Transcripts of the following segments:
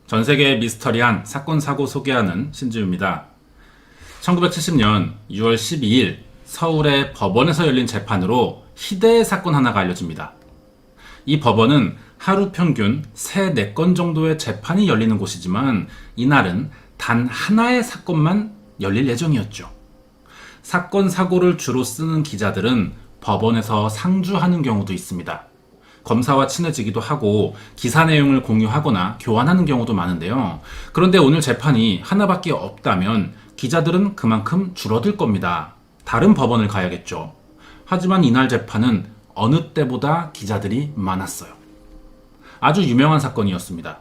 전 세계의 미스터리한 사건 사고 소개하는 신지우입니다. 1970년 6월 12일 서울의 법원에서 열린 재판으로 희대의 사건 하나가 알려집니다. 이 법원은 하루 평균 3, 4건 정도의 재판이 열리는 곳이지만 이날은 단 하나의 사건만 열릴 예정이었죠. 사건 사고를 주로 쓰는 기자들은 법원에서 상주하는 경우도 있습니다. 검사와 친해지기도 하고 기사 내용을 공유하거나 교환하는 경우도 많은데요. 그런데 오늘 재판이 하나밖에 없다면 기자들은 그만큼 줄어들 겁니다. 다른 법원을 가야겠죠. 하지만 이날 재판은 어느 때보다 기자들이 많았어요. 아주 유명한 사건이었습니다.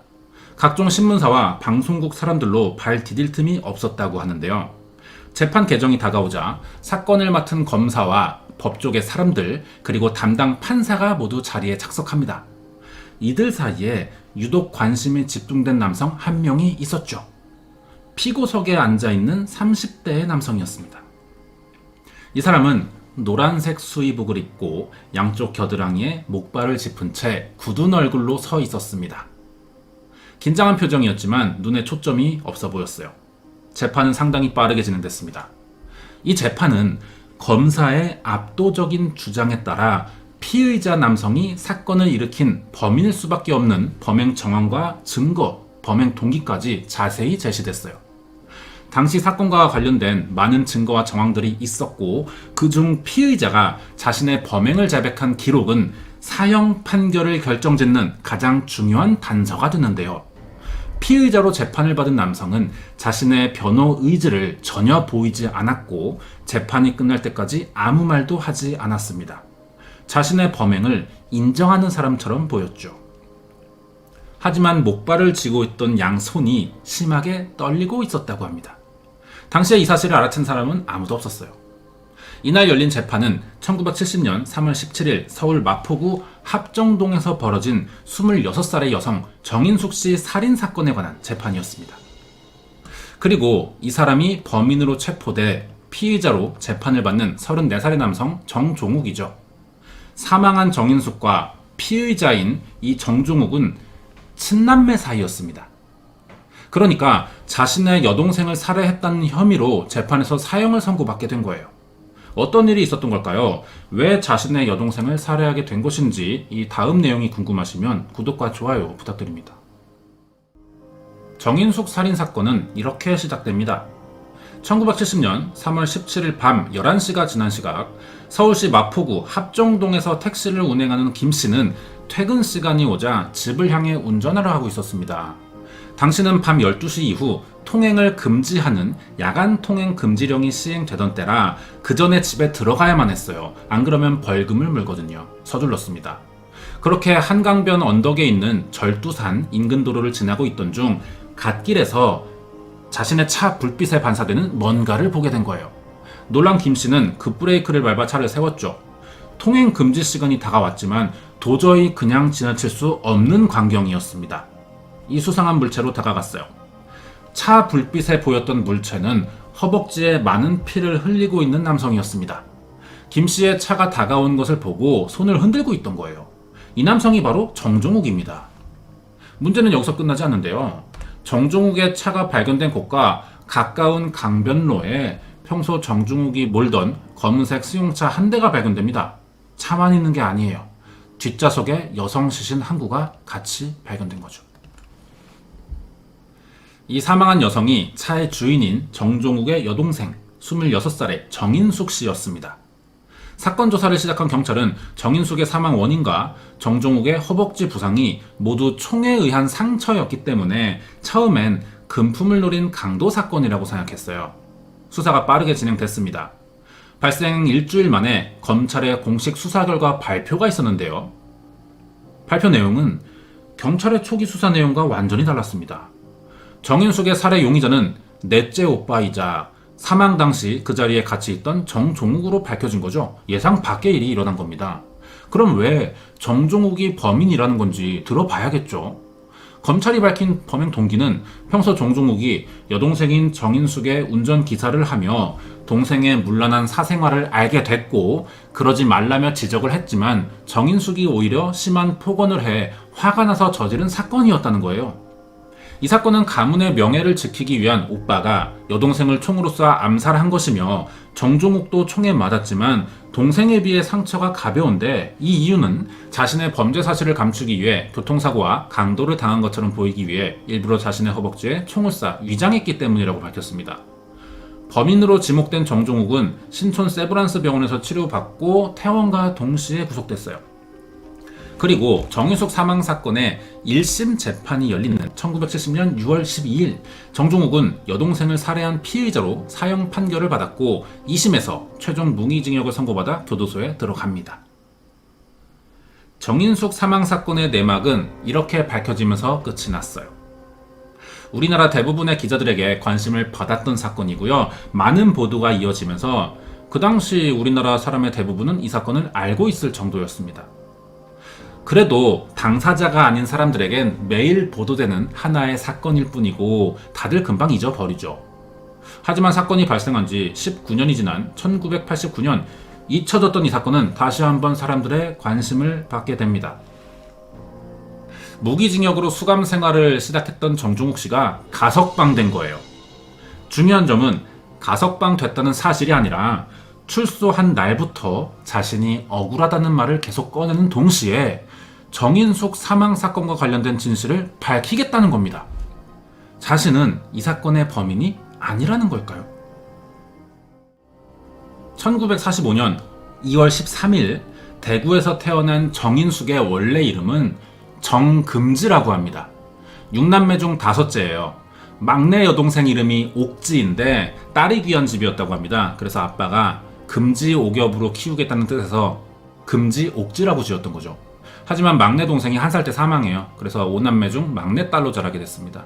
각종 신문사와 방송국 사람들로 발 디딜 틈이 없었다고 하는데요. 재판 개정이 다가오자 사건을 맡은 검사와 법조계 사람들 그리고 담당 판사가 모두 자리에 착석합니다. 이들 사이에 유독 관심이 집중된 남성 한 명이 있었죠. 피고석에 앉아있는 30대의 남성이었습니다. 이 사람은 노란색 수의복을 입고 양쪽 겨드랑이에 목발을 짚은 채 굳은 얼굴로 서 있었습니다. 긴장한 표정이었지만 눈에 초점이 없어 보였어요. 재판은 상당히 빠르게 진행됐습니다. 이 재판은 검사의 압도적인 주장에 따라 피의자 남성이 사건을 일으킨 범인일 수밖에 없는 범행 정황과 증거, 범행 동기까지 자세히 제시됐어요. 당시 사건과 관련된 많은 증거와 정황들이 있었고 그중 피의자가 자신의 범행을 자백한 기록은 사형 판결을 결정짓는 가장 중요한 단서가 되는데요. 피의자로 재판을 받은 남성은 자신의 변호 의지를 전혀 보이지 않았고 재판이 끝날 때까지 아무 말도 하지 않았습니다. 자신의 범행을 인정하는 사람처럼 보였죠. 하지만 목발을 쥐고 있던 양 손이 심하게 떨리고 있었다고 합니다. 당시에 이 사실을 알아챈 사람은 아무도 없었어요. 이날 열린 재판은 1970년 3월 17일 서울 마포구 합정동에서 벌어진 26살의 여성 정인숙 씨 살인 사건에 관한 재판이었습니다. 그리고 이 사람이 범인으로 체포돼 피의자로 재판을 받는 34살의 남성 정종욱이죠. 사망한 정인숙과 피의자인 이 정종욱은 친남매 사이였습니다. 그러니까 자신의 여동생을 살해했다는 혐의로 재판에서 사형을 선고받게 된 거예요. 어떤 일이 있었던 걸까요? 왜 자신의 여동생을 살해하게 된 것인지 이 다음 내용이 궁금하시면 구독과 좋아요 부탁드립니다. 정인숙 살인사건은 이렇게 시작됩니다. 1970년 3월 17일 밤 11시가 지난 시각 서울시 마포구 합정동에서 택시를 운행하는 김 씨는 퇴근 시간이 오자 집을 향해 운전하려 하고 있었습니다. 당시는 밤 12시 이후 통행을 금지하는 야간 통행 금지령이 시행되던 때라 그 전에 집에 들어가야만 했어요. 안 그러면 벌금을 물거든요. 서둘렀습니다. 그렇게 한강변 언덕에 있는 절두산 인근 도로를 지나고 있던 중 갓길에서 자신의 차 불빛에 반사되는 뭔가를 보게 된 거예요. 놀란 김 씨는 급브레이크를 밟아 차를 세웠죠. 통행 금지 시간이 다가왔지만 도저히 그냥 지나칠 수 없는 광경이었습니다. 이 수상한 물체로 다가갔어요. 차 불빛에 보였던 물체는 허벅지에 많은 피를 흘리고 있는 남성이었습니다. 김 씨의 차가 다가온 것을 보고 손을 흔들고 있던 거예요. 이 남성이 바로 정종욱입니다. 문제는 여기서 끝나지 않는데요. 정종욱의 차가 발견된 곳과 가까운 강변로에 평소 정종욱이 몰던 검은색 승용차 한 대가 발견됩니다. 차만 있는 게 아니에요. 뒷좌석에 여성 시신 한 구가 같이 발견된 거죠. 이 사망한 여성이 차의 주인인 정종욱의 여동생 26살의 정인숙 씨였습니다. 사건 조사를 시작한 경찰은 정인숙의 사망 원인과 정종욱의 허벅지 부상이 모두 총에 의한 상처였기 때문에 처음엔 금품을 노린 강도 사건이라고 생각했어요. 수사가 빠르게 진행됐습니다. 발생 일주일 만에 검찰의 공식 수사 결과 발표가 있었는데요. 발표 내용은 경찰의 초기 수사 내용과 완전히 달랐습니다. 정인숙의 살해 용의자는 넷째 오빠이자 사망 당시 그 자리에 같이 있던 정종욱으로 밝혀진 거죠. 예상 밖의 일이 일어난 겁니다. 그럼 왜 정종욱이 범인이라는 건지 들어봐야겠죠. 검찰이 밝힌 범행 동기는 평소 정종욱이 여동생인 정인숙의 운전기사를 하며 동생의 문란한 사생활을 알게 됐고 그러지 말라며 지적을 했지만 정인숙이 오히려 심한 폭언을 해 화가 나서 저지른 사건이었다는 거예요. 이 사건은 가문의 명예를 지키기 위한 오빠가 여동생을 총으로 쏴 암살한 것이며 정종욱도 총에 맞았지만 동생에 비해 상처가 가벼운데 이 이유는 자신의 범죄 사실을 감추기 위해 교통사고와 강도를 당한 것처럼 보이기 위해 일부러 자신의 허벅지에 총을 쏴 위장했기 때문이라고 밝혔습니다. 범인으로 지목된 정종욱은 신촌 세브란스 병원에서 치료받고 퇴원과 동시에 구속됐어요. 그리고 정윤숙 사망 사건의 1심 재판이 열리는 1970년 6월 12일 정종욱은 여동생을 살해한 피의자로 사형 판결을 받았고 2심에서 최종 무기징역을 선고받아 교도소에 들어갑니다. 정인숙 사망 사건의 내막은 이렇게 밝혀지면서 끝이 났어요. 우리나라 대부분의 기자들에게 관심을 받았던 사건이고요. 많은 보도가 이어지면서 그 당시 우리나라 사람의 대부분은 이 사건을 알고 있을 정도였습니다. 그래도 당사자가 아닌 사람들에겐 매일 보도되는 하나의 사건일 뿐이고 다들 금방 잊어버리죠. 하지만 사건이 발생한 지 19년이 지난 1989년 잊혀졌던 이 사건은 다시 한번 사람들의 관심을 받게 됩니다. 무기징역으로 수감 생활을 시작했던 정종욱 씨가 가석방된 거예요. 중요한 점은 가석방 됐다는 사실이 아니라 출소한 날부터 자신이 억울하다는 말을 계속 꺼내는 동시에 정인숙 사망 사건과 관련된 진실을 밝히겠다는 겁니다. 자신은 이 사건의 범인이 아니라는 걸까요? 1945년 2월 13일 대구에서 태어난 정인숙의 원래 이름은 정금지라고 합니다. 6남매 중 5째예요. 막내 여동생 이름이 옥지인데 딸이 귀한 집이었다고 합니다. 그래서 아빠가 금지 옥엽으로 키우겠다는 뜻에서 금지 옥지라고 지었던 거죠. 하지만 막내 동생이 1살 때 사망해요. 그래서 5남매 중 막내 딸로 자라게 됐습니다.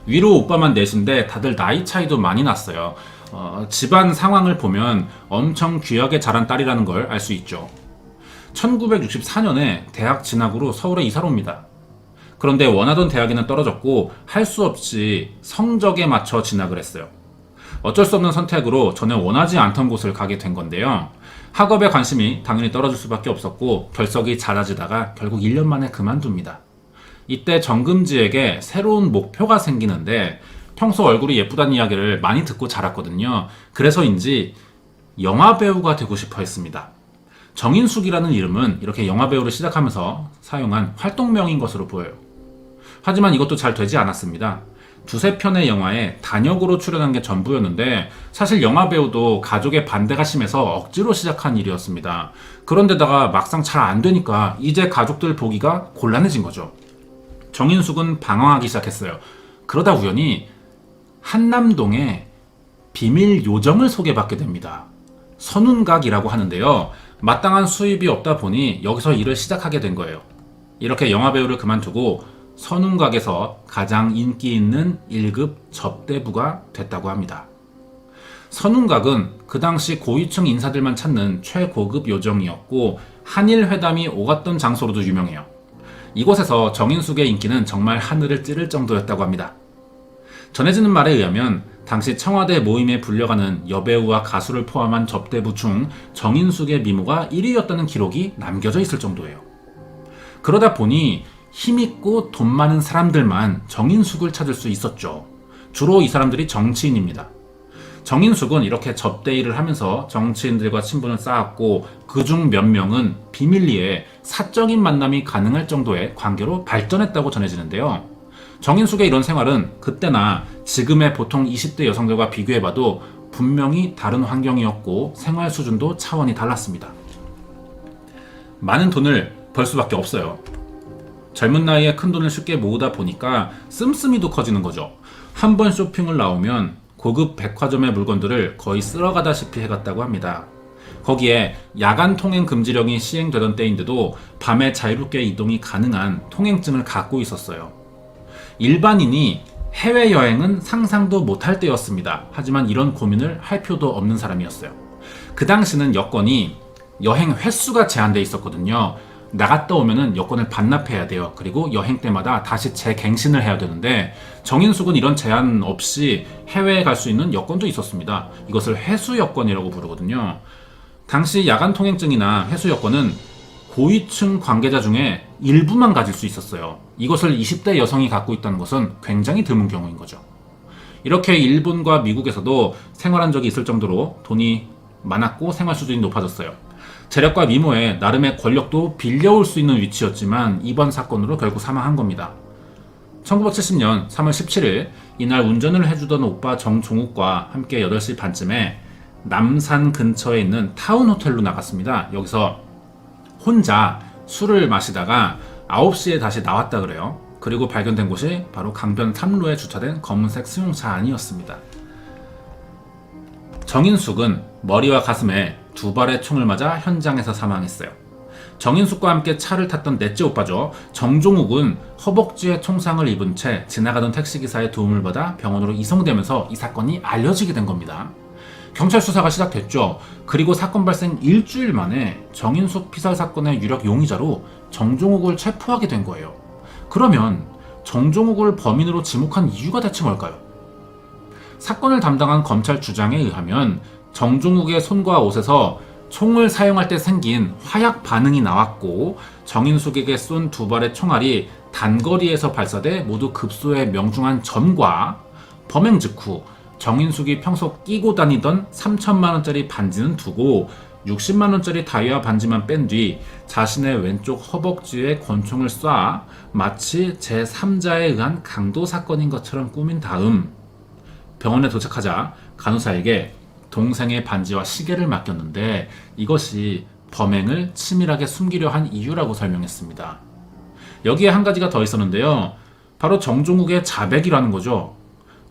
위로 오빠만 넷인데 다들 나이 차이도 많이 났어요. 집안 상황을 보면 엄청 귀하게 자란 딸이라는 걸 알 수 있죠. 1964년에 대학 진학으로 서울에 이사를 옵니다. 그런데 원하던 대학에는 떨어졌고 할 수 없이 성적에 맞춰 진학을 했어요. 어쩔 수 없는 선택으로 전혀 원하지 않던 곳을 가게 된 건데요. 학업에 관심이 당연히 떨어질 수밖에 없었고 결석이 잦아지다가 결국 1년 만에 그만둡니다. 이때 정금지에게 새로운 목표가 생기는데 평소 얼굴이 예쁘다는 이야기를 많이 듣고 자랐거든요. 그래서인지 영화배우가 되고 싶어 했습니다. 정인숙이라는 이름은 이렇게 영화배우를 시작하면서 사용한 활동명인 것으로 보여요. 하지만 이것도 잘 되지 않았습니다. 2-3편의 영화에 단역으로 출연한 게 전부였는데 사실 영화배우도 가족의 반대가 심해서 억지로 시작한 일이었습니다. 그런데다가 막상 잘 안 되니까 이제 가족들 보기가 곤란해진 거죠. 정인숙은 방황하기 시작했어요. 그러다 우연히 한남동에 비밀 요정을 소개받게 됩니다. 선운각이라고 하는데요. 마땅한 수입이 없다 보니 여기서 일을 시작하게 된 거예요. 이렇게 영화배우를 그만두고 선운각에서 가장 인기 있는 1급 접대부가 됐다고 합니다. 선운각은 그 당시 고위층 인사들만 찾는 최고급 요정이었고 한일 회담이 오갔던 장소로도 유명해요. 이곳에서 정인숙의 인기는 정말 하늘을 찌를 정도였다고 합니다. 전해지는 말에 의하면 당시 청와대 모임에 불려가는 여배우와 가수를 포함한 접대부 중 정인숙의 미모가 1위였다는 기록이 남겨져 있을 정도예요. 그러다 보니 힘있고 돈 많은 사람들만 정인숙을 찾을 수 있었죠. 주로 이 사람들이 정치인입니다. 정인숙은 이렇게 접대 일을 하면서 정치인들과 친분을 쌓았고 그중 몇 명은 비밀리에 사적인 만남이 가능할 정도의 관계로 발전했다고 전해지는데요. 정인숙의 이런 생활은 그때나 지금의 보통 20대 여성들과 비교해봐도 분명히 다른 환경이었고 생활 수준도 차원이 달랐습니다. 많은 돈을 벌 수밖에 없어요. 젊은 나이에 큰 돈을 쉽게 모으다 보니까 씀씀이도 커지는 거죠. 한 번 쇼핑을 나오면 고급 백화점의 물건들을 거의 쓸어가다시피 해갔다고 합니다. 거기에 야간 통행 금지령이 시행되던 때인데도 밤에 자유롭게 이동이 가능한 통행증을 갖고 있었어요. 일반인이 해외여행은 상상도 못할 때였습니다. 하지만 이런 고민을 할 필요도 없는 사람이었어요. 그 당시는 여권이 여행 횟수가 제한돼 있었거든요. 나갔다 오면은 여권을 반납해야 돼요. 그리고 여행 때마다 다시 재갱신을 해야 되는데 정인숙은 이런 제한 없이 해외에 갈 수 있는 여권도 있었습니다. 이것을 회수 여권이라고 부르거든요. 당시 야간 통행증이나 회수 여권은 고위층 관계자 중에 일부만 가질 수 있었어요. 이것을 20대 여성이 갖고 있다는 것은 굉장히 드문 경우인 거죠. 이렇게 일본과 미국에서도 생활한 적이 있을 정도로 돈이 많았고 생활 수준이 높아졌어요. 재력과 미모에 나름의 권력도 빌려올 수 있는 위치였지만 이번 사건으로 결국 사망한 겁니다. 1970년 3월 17일 이날 운전을 해주던 오빠 정종욱과 함께 8시 반쯤에 남산 근처에 있는 타운호텔로 나갔습니다. 여기서 혼자 술을 마시다가 9시에 다시 나왔다 그래요. 그리고 발견된 곳이 바로 강변 3로에 주차된 검은색 승용차 안이었습니다. 정인숙은 머리와 가슴에 2발의 총을 맞아 현장에서 사망했어요. 정인숙과 함께 차를 탔던 넷째 오빠죠. 정종욱은 허벅지에 총상을 입은 채 지나가던 택시기사의 도움을 받아 병원으로 이송되면서 이 사건이 알려지게 된 겁니다. 경찰 수사가 시작됐죠. 그리고 사건 발생 일주일 만에 정인숙 피살 사건의 유력 용의자로 정종욱을 체포하게 된 거예요. 그러면 정종욱을 범인으로 지목한 이유가 대체 뭘까요? 사건을 담당한 검찰 주장에 의하면 정종욱의 손과 옷에서 총을 사용할 때 생긴 화약 반응이 나왔고 정인숙에게 쏜 2발의 총알이 단거리에서 발사돼 모두 급소에 명중한 점과 범행 직후 정인숙이 평소 끼고 다니던 3천만원짜리 반지는 두고 60만원짜리 다이아 반지만 뺀 뒤 자신의 왼쪽 허벅지에 권총을 쏴 마치 제3자에 의한 강도 사건인 것처럼 꾸민 다음 병원에 도착하자 간호사에게 동생의 반지와 시계를 맡겼는데 이것이 범행을 치밀하게 숨기려 한 이유라고 설명했습니다. 여기에 한 가지가 더 있었는데요. 바로 정종욱의 자백이라는 거죠.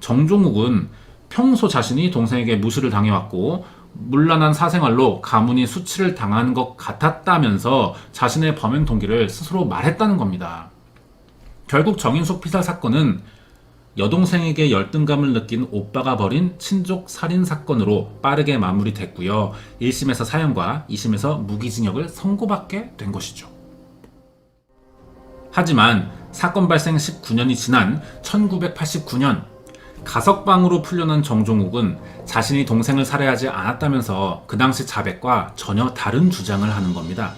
정종욱은 평소 자신이 동생에게 무시를 당해왔고 문란한 사생활로 가문이 수치를 당한 것 같았다면서 자신의 범행 동기를 스스로 말했다는 겁니다. 결국 정인숙 피살 사건은 여동생에게 열등감을 느낀 오빠가 벌인 친족 살인 사건으로 빠르게 마무리됐고요. 1심에서 사형과 2심에서 무기징역을 선고받게 된 것이죠. 하지만 사건 발생 19년이 지난 1989년 가석방으로 풀려난 정종욱은 자신이 동생을 살해하지 않았다면서 그 당시 자백과 전혀 다른 주장을 하는 겁니다.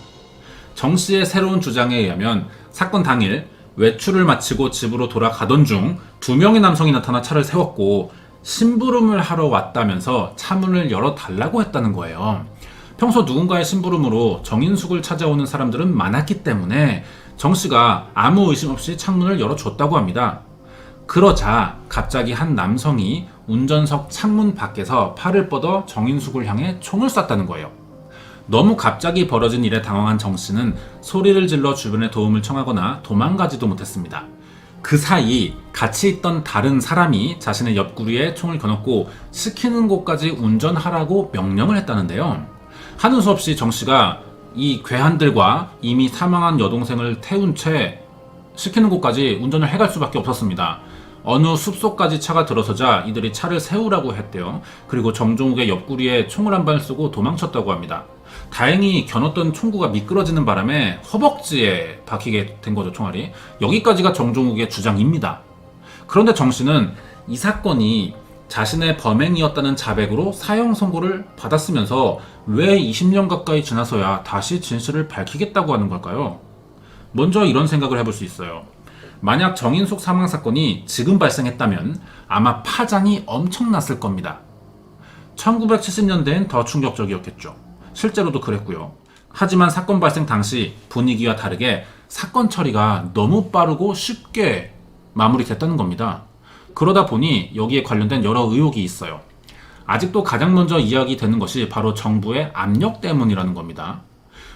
정 씨의 새로운 주장에 의하면 사건 당일 외출을 마치고 집으로 돌아가던 중 2명의 남성이 나타나 차를 세웠고 심부름을 하러 왔다면서 차문을 열어달라고 했다는 거예요. 평소 누군가의 심부름으로 정인숙을 찾아오는 사람들은 많았기 때문에 정 씨가 아무 의심 없이 창문을 열어줬다고 합니다. 그러자 갑자기 한 남성이 운전석 창문 밖에서 팔을 뻗어 정인숙을 향해 총을 쐈다는 거예요. 너무 갑자기 벌어진 일에 당황한 정 씨는 소리를 질러 주변에 도움을 청하거나 도망가지도 못했습니다. 그 사이 같이 있던 다른 사람이 자신의 옆구리에 총을 겨눴고 시키는 곳까지 운전하라고 명령을 했다는데요. 하는 수 없이 정 씨가 이 괴한들과 이미 사망한 여동생을 태운 채 시키는 곳까지 운전을 해갈 수밖에 없었습니다. 어느 숲속까지 차가 들어서자 이들이 차를 세우라고 했대요. 그리고 정종욱의 옆구리에 총을 한 발 쏘고 도망쳤다고 합니다. 다행히 겨눴던 총구가 미끄러지는 바람에 허벅지에 박히게 된 거죠, 총알이. 여기까지가 정종욱의 주장입니다. 그런데 정 씨는 이 사건이 자신의 범행이었다는 자백으로 사형 선고를 받았으면서 왜 20년 가까이 지나서야 다시 진실을 밝히겠다고 하는 걸까요? 먼저 이런 생각을 해볼 수 있어요. 만약 정인숙 사망 사건이 지금 발생했다면 아마 파장이 엄청났을 겁니다. 1970년대엔 더 충격적이었겠죠. 실제로도 그랬고요. 하지만 사건 발생 당시 분위기와 다르게 사건 처리가 너무 빠르고 쉽게 마무리됐다는 겁니다. 그러다 보니 여기에 관련된 여러 의혹이 있어요. 아직도 가장 먼저 이야기되는 것이 바로 정부의 압력 때문이라는 겁니다.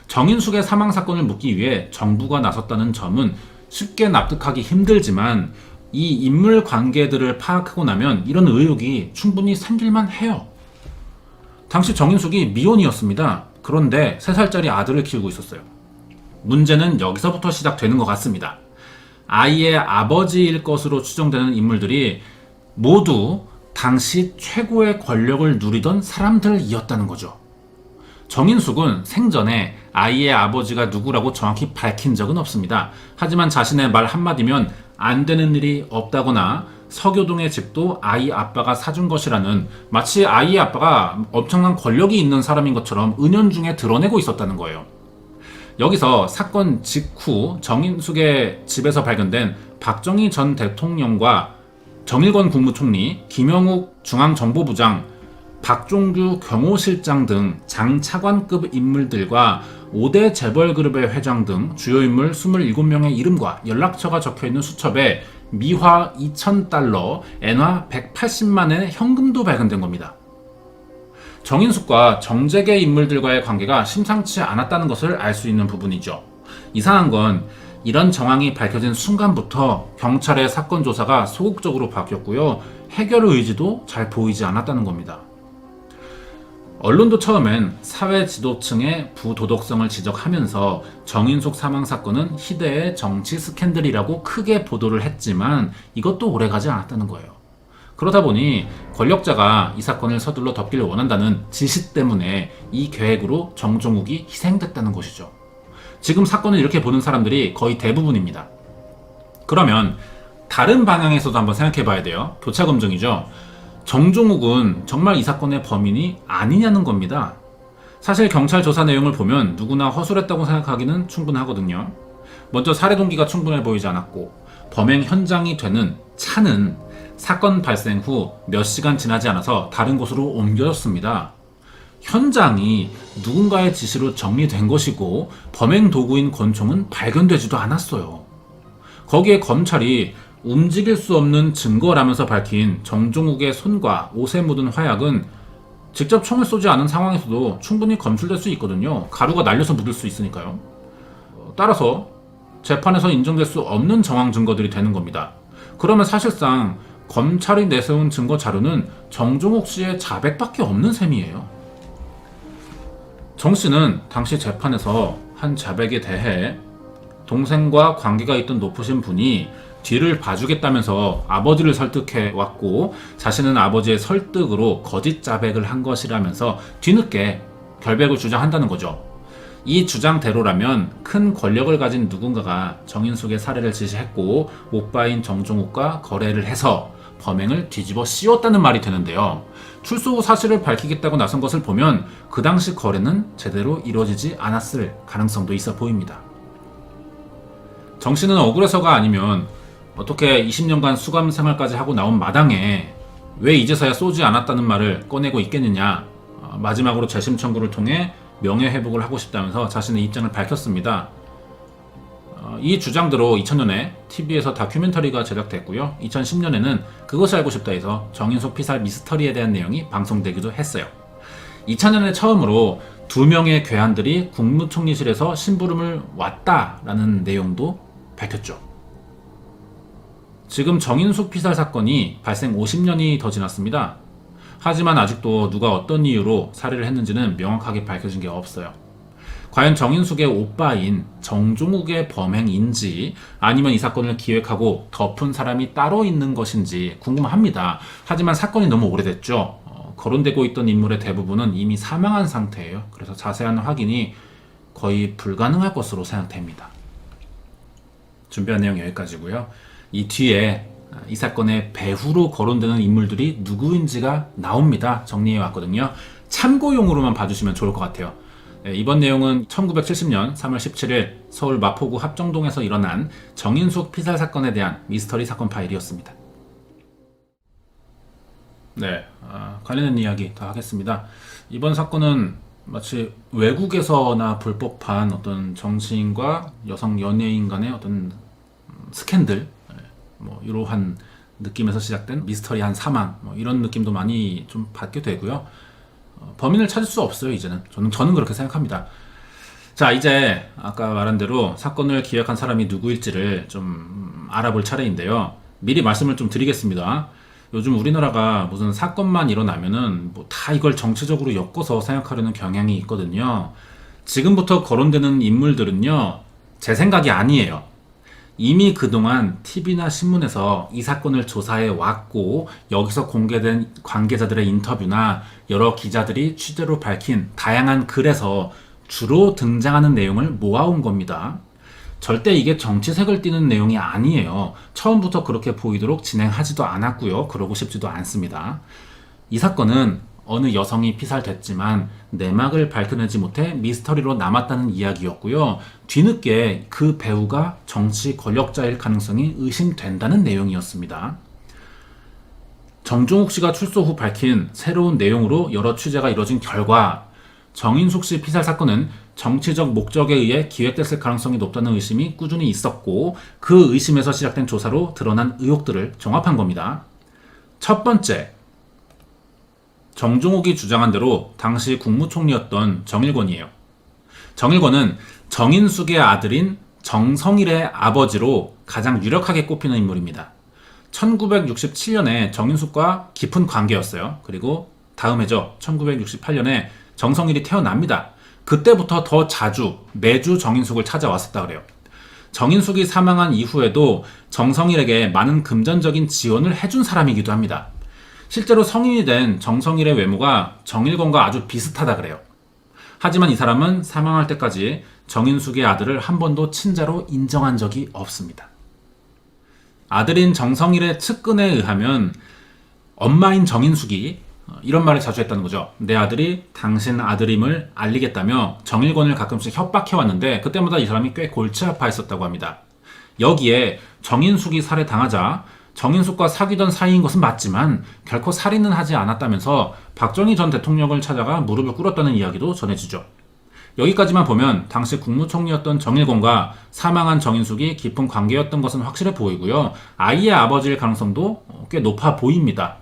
정인숙의 사망 사건을 묻기 위해 정부가 나섰다는 점은 쉽게 납득하기 힘들지만 이 인물 관계들을 파악하고 나면 이런 의혹이 충분히 생길만 해요. 당시 정인숙이 미혼이었습니다. 그런데 3살짜리 아들을 키우고 있었어요. 문제는 여기서부터 시작되는 것 같습니다. 아이의 아버지일 것으로 추정되는 인물들이 모두 당시 최고의 권력을 누리던 사람들이었다는 거죠. 정인숙은 생전에 아이의 아버지가 누구라고 정확히 밝힌 적은 없습니다. 하지만 자신의 말 한마디면 안 되는 일이 없다거나 서교동의 집도 아이 아빠가 사준 것이라는 마치 아이의 아빠가 엄청난 권력이 있는 사람인 것처럼 은연중에 드러내고 있었다는 거예요. 여기서 사건 직후 정인숙의 집에서 발견된 박정희 전 대통령과 정일권 국무총리, 김영욱 중앙정보부장, 박종규 경호실장 등 장차관급 인물들과 5대 재벌그룹의 회장 등 주요 인물 27명의 이름과 연락처가 적혀있는 수첩에 미화 2,000달러, 엔화 180만의 현금도 발견된 겁니다. 정인숙과 정재계 인물들과의 관계가 심상치 않았다는 것을 알 수 있는 부분이죠. 이상한 건 이런 정황이 밝혀진 순간부터 경찰의 사건 조사가 소극적으로 바뀌었고요. 해결 의지도 잘 보이지 않았다는 겁니다. 언론도 처음엔 사회 지도층의 부도덕성을 지적하면서 정인숙 사망 사건은 희대의 정치 스캔들이라고 크게 보도를 했지만 이것도 오래가지 않았다는 거예요. 그러다 보니 권력자가 이 사건을 서둘러 덮기를 원한다는 지시 때문에 이 계획으로 정종욱이 희생됐다는 것이죠. 지금 사건을 이렇게 보는 사람들이 거의 대부분입니다. 그러면 다른 방향에서도 한번 생각해 봐야 돼요. 교차 검증이죠. 정종욱은 정말 이 사건의 범인이 아니냐는 겁니다. 사실 경찰 조사 내용을 보면 누구나 허술했다고 생각하기는 충분하거든요. 먼저 살해 동기가 충분해 보이지 않았고 범행 현장이 되는 차는 사건 발생 후 몇 시간 지나지 않아서 다른 곳으로 옮겨졌습니다. 현장이 누군가의 지시로 정리된 것이고 범행 도구인 권총은 발견되지도 않았어요. 거기에 검찰이 움직일 수 없는 증거라면서 밝힌 정종욱의 손과 옷에 묻은 화약은 직접 총을 쏘지 않은 상황에서도 충분히 검출될 수 있거든요. 가루가 날려서 묻을 수 있으니까요. 따라서 재판에서 인정될 수 없는 정황 증거들이 되는 겁니다. 그러면 사실상 검찰이 내세운 증거 자료는 정종욱 씨의 자백밖에 없는 셈이에요. 정 씨는 당시 재판에서 한 자백에 대해 동생과 관계가 있던 높으신 분이 뒤를 봐주겠다면서 아버지를 설득해 왔고 자신은 아버지의 설득으로 거짓 자백을 한 것이라면서 뒤늦게 결백을 주장한다는 거죠. 이 주장대로라면 큰 권력을 가진 누군가가 정인숙의 살해를 지시했고 오빠인 정종욱과 거래를 해서 범행을 뒤집어 씌웠다는 말이 되는데요. 출소 후 사실을 밝히겠다고 나선 것을 보면 그 당시 거래는 제대로 이루어지지 않았을 가능성도 있어 보입니다. 정 씨는 억울해서가 아니면 어떻게 20년간 수감 생활까지 하고 나온 마당에 왜 이제서야 쏘지 않았다는 말을 꺼내고 있겠느냐. 마지막으로 재심 청구를 통해 명예회복을 하고 싶다면서 자신의 입장을 밝혔습니다. 이 주장대로 2000년에 TV에서 다큐멘터리가 제작됐고요. 2010년에는 그것이 알고 싶다에서 정인숙 피살 미스터리에 대한 내용이 방송되기도 했어요. 2000년에 처음으로 2명의 괴한들이 국무총리실에서 심부름을 왔다라는 내용도 밝혔죠. 지금 정인숙 피살 사건이 발생 50년이 더 지났습니다. 하지만 아직도 누가 어떤 이유로 살해를 했는지는 명확하게 밝혀진 게 없어요. 과연 정인숙의 오빠인 정종욱의 범행인지 아니면 이 사건을 기획하고 덮은 사람이 따로 있는 것인지 궁금합니다. 하지만 사건이 너무 오래됐죠. 거론되고 있던 인물의 대부분은 이미 사망한 상태예요. 그래서 자세한 확인이 거의 불가능할 것으로 생각됩니다. 준비한 내용 여기까지고요. 이 뒤에 이 사건의 배후로 거론되는 인물들이 누구인지가 나옵니다. 정리해 왔거든요. 참고용으로만 봐주시면 좋을 것 같아요. 이번 내용은 1970년 3월 17일 서울 마포구 합정동에서 일어난 정인숙 피살 사건에 대한 미스터리 사건 파일이었습니다. 네, 관련된 이야기 더 하겠습니다. 이번 사건은 마치 외국에서나 볼 법한 어떤 정치인과 여성 연예인 간의 어떤 스캔들, 이러한 느낌에서 시작된 미스터리한 사망, 이런 느낌도 많이 좀 받게 되고요. 범인을 찾을 수 없어요. 이제는 저는 그렇게 생각합니다. 자, 이제 아까 말한 대로 사건을 기획한 사람이 누구일지를 좀 알아볼 차례인데요. 미리 말씀을 좀 드리겠습니다. 요즘 우리나라가 무슨 사건만 일어나면은 다 이걸 정치적으로 엮어서 생각하려는 경향이 있거든요. 지금부터 거론되는 인물들은요, 제 생각이 아니에요. 이미 그동안 TV나 신문에서 이 사건을 조사해 왔고 여기서 공개된 관계자들의 인터뷰나 여러 기자들이 취재로 밝힌 다양한 글에서 주로 등장하는 내용을 모아온 겁니다. 절대 이게 정치색을 띠는 내용이 아니에요. 처음부터 그렇게 보이도록 진행하지도 않았고요. 그러고 싶지도 않습니다. 이 사건은 어느 여성이 피살됐지만 내막을 밝혀내지 못해 미스터리로 남았다는 이야기였고요. 뒤늦게 그 배우가 정치 권력자일 가능성이 의심된다는 내용이었습니다. 정종욱 씨가 출소 후 밝힌 새로운 내용으로 여러 취재가 이뤄진 결과 정인숙 씨 피살 사건은 정치적 목적에 의해 기획됐을 가능성이 높다는 의심이 꾸준히 있었고 그 의심에서 시작된 조사로 드러난 의혹들을 종합한 겁니다. 첫 번째, 정종욱이 주장한 대로 당시 국무총리였던 정일권이에요. 정일권은 정인숙의 아들인 정성일의 아버지로 가장 유력하게 꼽히는 인물입니다. 1967년에 정인숙과 깊은 관계였어요. 그리고 다음 해죠. 1968년에 정성일이 태어납니다. 그때부터 더 자주 매주 정인숙을 찾아왔었다 그래요. 정인숙이 사망한 이후에도 정성일에게 많은 금전적인 지원을 해준 사람이기도 합니다. 실제로 성인이 된 정성일의 외모가 정일권과 아주 비슷하다 그래요. 하지만 이 사람은 사망할 때까지 정인숙의 아들을 한 번도 친자로 인정한 적이 없습니다. 아들인 정성일의 측근에 의하면 엄마인 정인숙이 이런 말을 자주 했다는 거죠. 내 아들이 당신 아들임을 알리겠다며 정일권을 가끔씩 협박해왔는데 그때마다 이 사람이 꽤 골치 아파했었다고 합니다. 여기에 정인숙이 살해당하자 정인숙과 사귀던 사이인 것은 맞지만 결코 살인은 하지 않았다면서 박정희 전 대통령을 찾아가 무릎을 꿇었다는 이야기도 전해지죠. 여기까지만 보면 당시 국무총리였던 정일권과 사망한 정인숙이 깊은 관계였던 것은 확실해 보이고요. 아이의 아버지일 가능성도 꽤 높아 보입니다.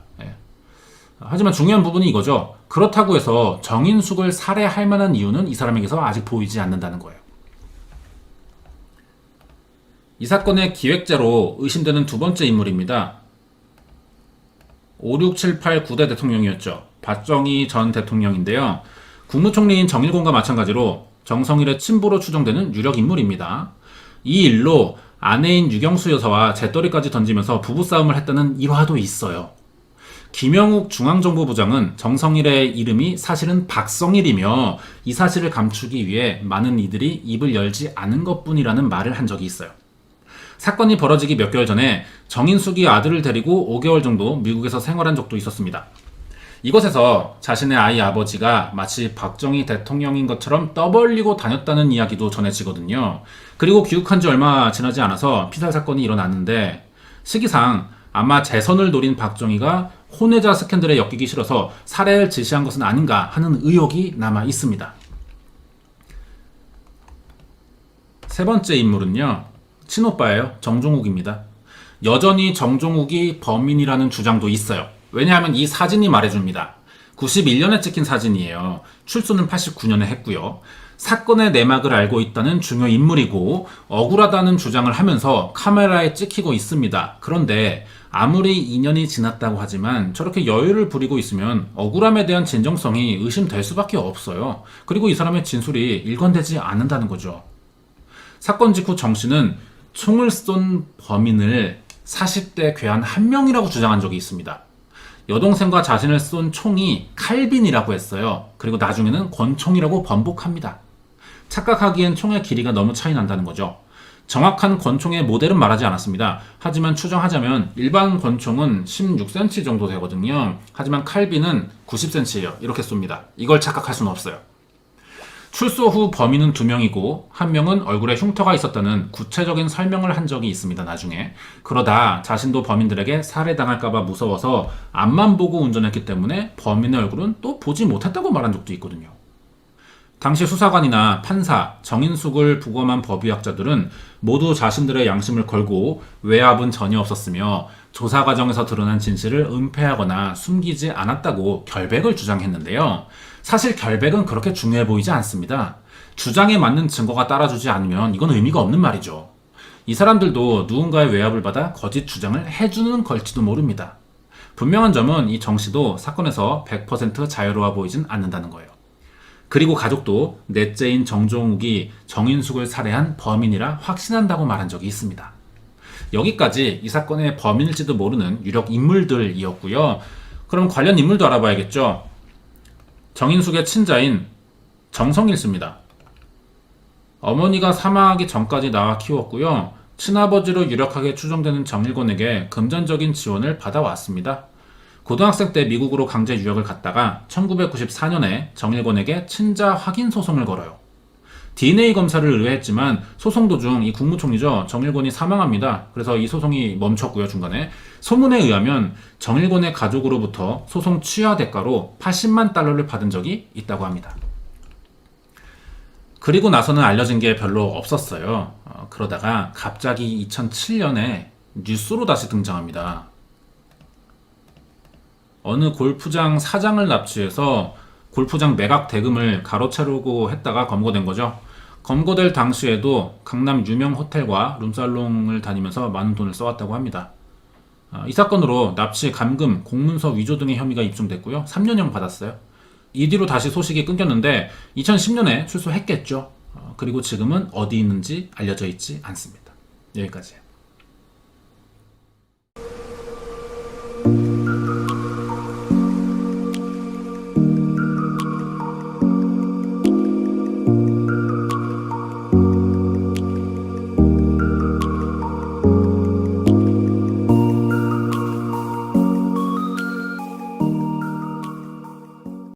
하지만 중요한 부분이 이거죠. 그렇다고 해서 정인숙을 살해할 만한 이유는 이 사람에게서 아직 보이지 않는다는 거예요. 이 사건의 기획자로 의심되는 두 번째 인물입니다. 5, 6, 7, 8, 9대 대통령이었죠. 박정희 전 대통령인데요. 국무총리인 정일권과 마찬가지로 정성일의 친부로 추정되는 유력 인물입니다. 이 일로 아내인 유경수 여사와 재떨이까지 던지면서 부부싸움을 했다는 일화도 있어요. 김영욱 중앙정보부장은 정성일의 이름이 사실은 박성일이며 이 사실을 감추기 위해 많은 이들이 입을 열지 않은 것뿐이라는 말을 한 적이 있어요. 사건이 벌어지기 몇 개월 전에 정인숙이 아들을 데리고 5개월 정도 미국에서 생활한 적도 있었습니다. 이곳에서 자신의 아이 아버지가 마치 박정희 대통령인 것처럼 떠벌리고 다녔다는 이야기도 전해지거든요. 그리고 귀국한 지 얼마 지나지 않아서 피살 사건이 일어났는데 시기상 아마 재선을 노린 박정희가 혼외자 스캔들에 엮이기 싫어서 살해를 지시한 것은 아닌가 하는 의혹이 남아 있습니다. 세 번째 인물은요. 친오빠예요. 정종욱입니다. 여전히 정종욱이 범인이라는 주장도 있어요. 왜냐하면 이 사진이 말해줍니다. 91년에 찍힌 사진이에요. 출소는 89년에 했고요. 사건의 내막을 알고 있다는 중요 인물이고 억울하다는 주장을 하면서 카메라에 찍히고 있습니다. 그런데 아무리 2년이 지났다고 하지만 저렇게 여유를 부리고 있으면 억울함에 대한 진정성이 의심될 수밖에 없어요. 그리고 이 사람의 진술이 일관되지 않는다는 거죠. 사건 직후 정 씨는 총을 쏜 범인을 40대 괴한 한 명이라고 주장한 적이 있습니다. 여동생과 자신을 쏜 총이 칼빈이라고 했어요. 그리고 나중에는 권총이라고 번복합니다. 착각하기엔 총의 길이가 너무 차이 난다는 거죠. 정확한 권총의 모델은 말하지 않았습니다. 하지만 추정하자면 일반 권총은 16cm 정도 되거든요. 하지만 칼빈은 90cm예요. 이렇게 쏩니다. 이걸 착각할 수는 없어요. 출소 후 범인은 2명이고 1명은 얼굴에 흉터가 있었다는 구체적인 설명을 한 적이 있습니다. 나중에. 그러다 자신도 범인들에게 살해당할까봐 무서워서 앞만 보고 운전했기 때문에 범인의 얼굴은 또 보지 못했다고 말한 적도 있거든요. 당시 수사관이나 판사, 정인숙을 부검한 법의학자들은 모두 자신들의 양심을 걸고 외압은 전혀 없었으며 조사 과정에서 드러난 진실을 은폐하거나 숨기지 않았다고 결백을 주장했는데요. 사실 결백은 그렇게 중요해 보이지 않습니다. 주장에 맞는 증거가 따라주지 않으면 이건 의미가 없는 말이죠. 이 사람들도 누군가의 외압을 받아 거짓 주장을 해주는 걸지도 모릅니다. 분명한 점은 이 정 씨도 사건에서 100% 자유로워 보이진 않는다는 거예요. 그리고 가족도 넷째인 정종욱이 정인숙을 살해한 범인이라 확신한다고 말한 적이 있습니다. 여기까지 이 사건의 범인일지도 모르는 유력 인물들이었고요. 그럼 관련 인물도 알아봐야겠죠. 정인숙의 친자인 정성일 씨입니다. 어머니가 사망하기 전까지 낳아 키웠고요. 친아버지로 유력하게 추정되는 정일권에게 금전적인 지원을 받아왔습니다. 고등학생 때 미국으로 강제 유학을 갔다가 1994년에 정일권에게 친자 확인 소송을 걸어요. DNA 검사를 의뢰했지만 소송 도중 이 국무총리죠. 정일권이 사망합니다. 그래서 이 소송이 멈췄고요, 중간에. 소문에 의하면 정일권의 가족으로부터 소송 취하 대가로 80만 달러를 받은 적이 있다고 합니다. 그리고 나서는 알려진 게 별로 없었어요. 그러다가 갑자기 2007년에 뉴스로 다시 등장합니다. 어느 골프장 사장을 납치해서 골프장 매각 대금을 가로채려고 했다가 검거된 거죠. 검거될 당시에도 강남 유명 호텔과 룸살롱을 다니면서 많은 돈을 써왔다고 합니다. 이 사건으로 납치, 감금, 공문서 위조 등의 혐의가 입증됐고요. 3년형 받았어요. 이 뒤로 다시 소식이 끊겼는데 2010년에 출소했겠죠. 그리고 지금은 어디 있는지 알려져 있지 않습니다. 여기까지예요.